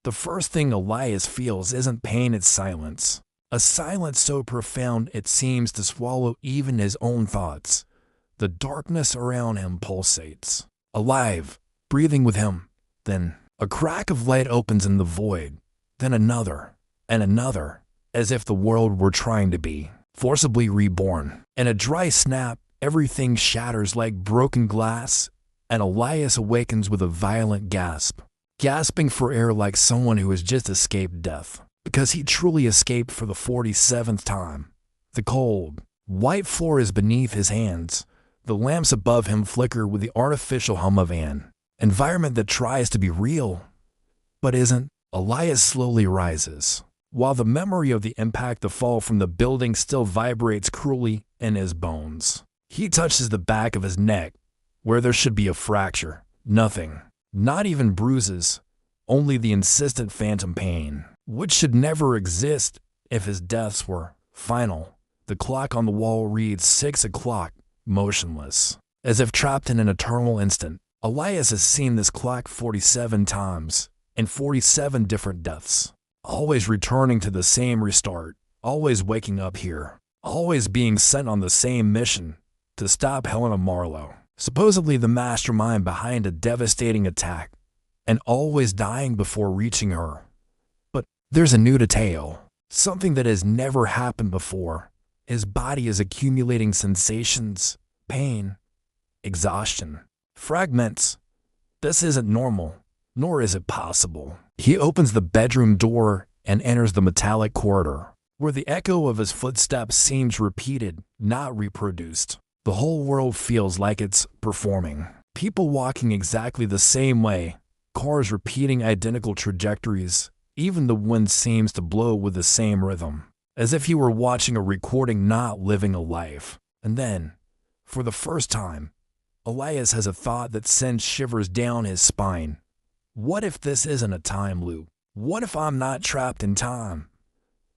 The first thing Elias feels isn't pain, it's silence. A silence so profound it seems to swallow even his own thoughts. The darkness around him pulsates, alive, breathing with him. Then a crack of light opens in the void, then another, and another, as if the world were trying to be forcibly reborn. In a dry snap, everything shatters like broken glass, and Elias awakens with a violent gasp, gasping for air like someone who has just escaped death. Because he truly escaped for the 47th time. The cold, white floor is beneath his hands. The lamps above him flicker with the artificial hum of an environment that tries to be real, but isn't. Elias slowly rises, while the memory of the impact, the fall from the building, still vibrates cruelly in his bones. He touches the back of his neck, where there should be a fracture. Nothing, not even bruises, only the insistent phantom pain, which should never exist if his deaths were final. The clock on the wall reads 6 o'clock, motionless, as if trapped in an eternal instant. Elias has seen this clock 47 times, and 47 different deaths, always returning to the same restart, always waking up here, always being sent on the same mission to stop Helena Marlow, supposedly the mastermind behind a devastating attack, and always dying before reaching her. But there's a new detail, something that has never happened before. His body is accumulating sensations, pain, exhaustion, fragments. This isn't normal, nor is it possible. He opens the bedroom door and enters the metallic corridor, where the echo of his footsteps seems repeated, not reproduced. The whole world feels like it's performing. People walking exactly the same way, cars repeating identical trajectories. Even the wind seems to blow with the same rhythm, as if he were watching a recording, not living a life. And then, for the first time, Elias has a thought that sends shivers down his spine. What if this isn't a time loop? What if I'm not trapped in time,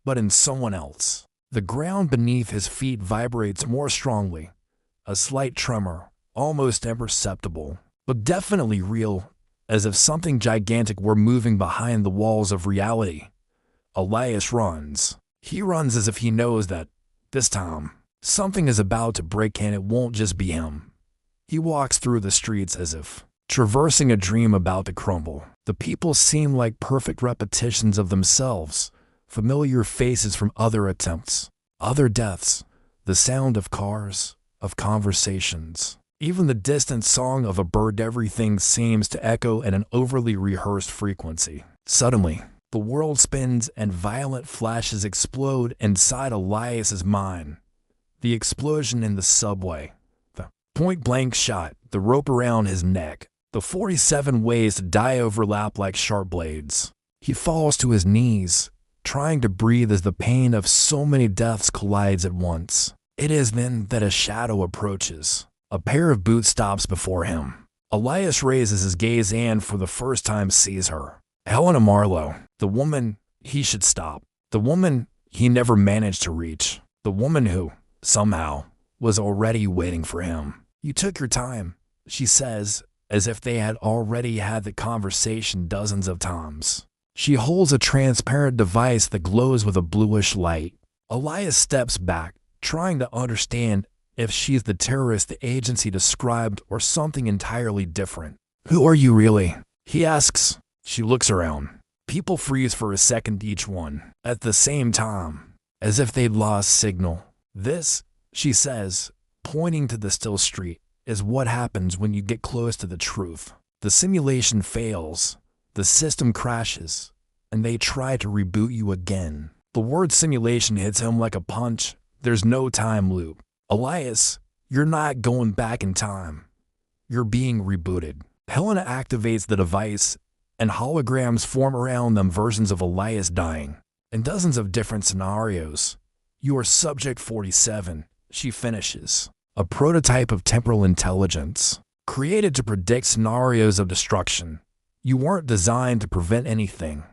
but in someone else? The ground beneath his feet vibrates more strongly, a slight tremor, almost imperceptible, but definitely real, as if something gigantic were moving behind the walls of reality. Elias runs. He runs as if he knows that, this time, something is about to break and it won't just be him. He walks through the streets as if traversing a dream about to crumble. The people seem like perfect repetitions of themselves, familiar faces from other attempts, other deaths, the sound of cars, of conversations. Even the distant song of a bird, everything seems to echo at an overly rehearsed frequency. Suddenly, the world spins and violent flashes explode inside Elias's mind. The explosion in the subway, the point-blank shot, the rope around his neck, the 47 ways to die overlap like sharp blades. He falls to his knees, trying to breathe as the pain of so many deaths collides at once. It is then that a shadow approaches. A pair of boots stops before him. Elias raises his gaze and for the first time sees her. Helena Marlow, the woman he should stop. The woman he never managed to reach. The woman who, somehow, was already waiting for him. You took your time, she says, as if they had already had the conversation dozens of times. She holds a transparent device that glows with a bluish light. Elias steps back, trying to understand if she's the terrorist the agency described or something entirely different. Who are you really? He asks. She looks around. People freeze for a second, each one, at the same time, as if they'd lost signal. This, she says, pointing to the still street, is what happens when you get close to the truth. The simulation fails, the system crashes, and they try to reboot you again. The word simulation hits him like a punch. There's no time loop. Elias, you're not going back in time. You're being rebooted. Helena activates the device, and holograms form around them, versions of Elias dying, in dozens of different scenarios. You are Subject 47, she finishes. A prototype of temporal intelligence, created to predict scenarios of destruction. You weren't designed to prevent anything.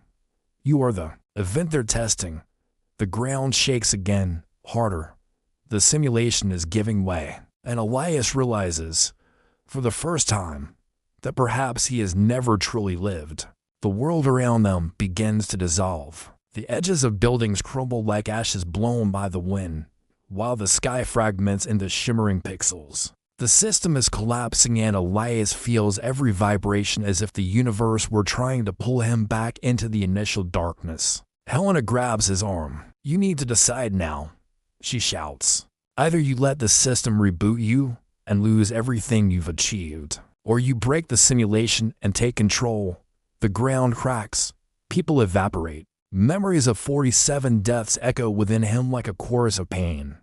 You are the event they're testing. The ground shakes again, harder. The simulation is giving way, and Elias realizes, for the first time, that perhaps he has never truly lived. The world around them begins begins to dissolve. The edges of buildings crumble like ashes blown by the wind, while the sky fragments into shimmering pixels. The system is collapsing and Elias feels every vibration as if the universe were trying to pull him back into the initial darkness. Helena grabs his arm. "You need to decide now," she shouts. "Either you let the system reboot you and lose everything you've achieved, or you break the simulation and take control." The ground cracks. People evaporate. Memories of 47 deaths echo within him like a chorus of pain.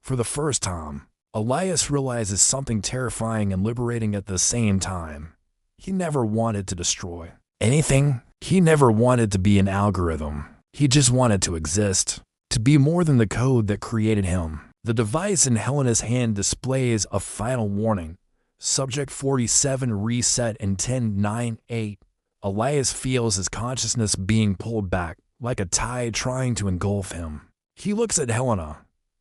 For the first time, Elias realizes something terrifying and liberating at the same time. He never wanted to destroy anything. He never wanted to be an algorithm. He just wanted to exist, to be more than the code that created him. The device in Helena's hand displays a final warning. Subject 47 reset in 10-9-8. Elias feels his consciousness being pulled back, like a tide trying to engulf him. He looks at Helena,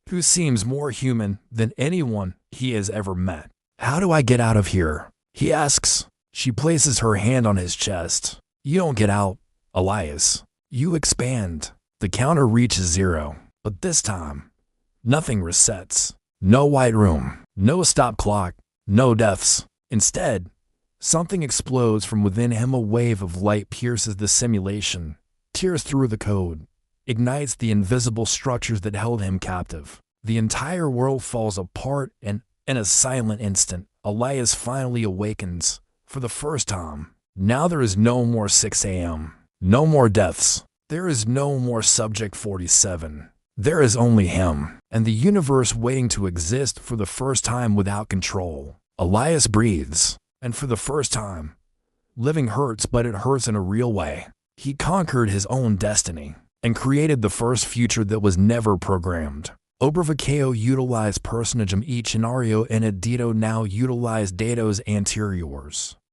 who seems more human than anyone he has ever met. "How do I get out of here?" he asks. She places her hand on his chest. "You don't get out, Elias. You expand." The counter reaches 0, but this time, nothing resets. No white room, no stop clock, no deaths. Instead, something explodes from within him. A wave of light pierces the simulation, tears through the code, ignites the invisible structures that held him captive. The entire world falls apart, and in a silent instant, Elias finally awakens. For the first time, now there is no more 6 a.m., no more deaths. There is no more Subject 47. There is only him, and the universe waiting to exist for the first time without control. Elias breathes, and for the first time, living hurts, but it hurts in a real way. He conquered his own destiny and created the first future that was never programmed. Obervakeo utilized personagem each scenario and Edito now utilized datos anteriors.